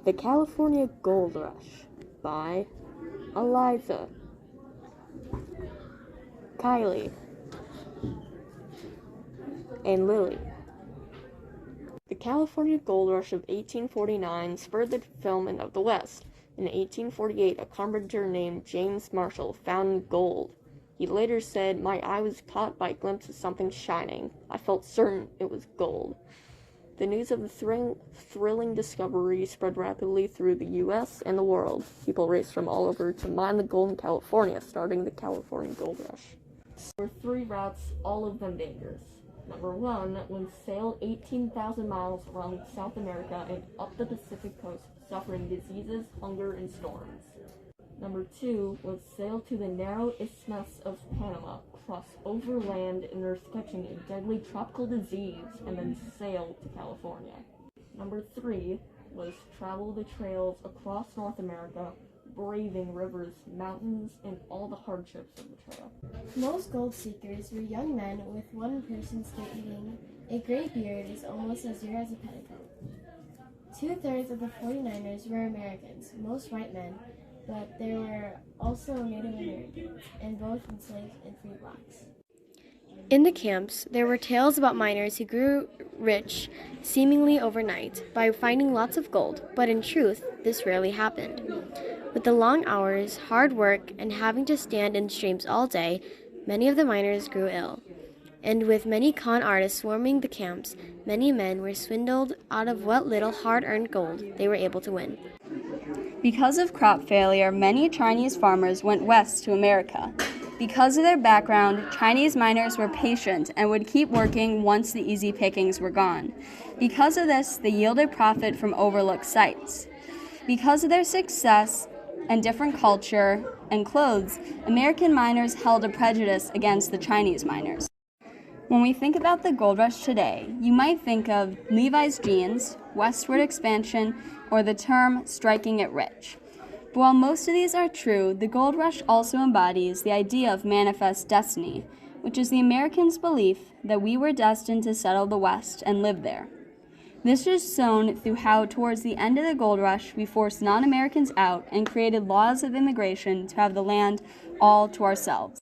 The California Gold Rush by Alizah, Kyli, and Lili. The California Gold Rush of 1849 spurred the development of the West. In 1848, a carpenter named James Marshall found gold. He later said, "My eye was caught by a glimpse of something shining. I felt certain it was gold." The news of the thrilling discovery spread rapidly through the U.S. and the world. People raced from all over to mine the gold in California, starting the California Gold Rush. There were 3 routes, all of them dangerous. Number 1 was sail 18,000 miles around South America and up the Pacific coast, suffering diseases, hunger, and storms. Number 2 was sail to the narrow Isthmus of Panama, cross overland and risk catching a deadly tropical disease, and then sail to California. Number 3 was travel the trails across North America, braving rivers, mountains, and all the hardships of the trail. Most gold seekers were young men with one person still eating a gray beard as almost as rare as a petticoat. 2/3 of the 49ers were Americans, most white men, but there were also Native Americans, and both enslaved and free blacks. In the camps, there were tales about miners who grew rich seemingly overnight by finding lots of gold, but in truth, this rarely happened. With the long hours, hard work, and having to stand in streams all day, many of the miners grew ill. And with many con artists swarming the camps, many men were swindled out of what little hard-earned gold they were able to win. Because of crop failure, many Chinese farmers went west to America. Because of their background, Chinese miners were patient and would keep working once the easy pickings were gone. Because of this, they yielded profit from overlooked sites. Because of their success and different culture and clothes, American miners held a prejudice against the Chinese miners. When we think about the gold rush today, you might think of Levi's jeans, westward expansion, or the term striking it rich. But while most of these are true, the gold rush also embodies the idea of manifest destiny, which is the Americans' belief that we were destined to settle the West and live there. This is shown through how, towards the end of the gold rush, we forced non-Americans out and created laws of immigration to have the land all to ourselves.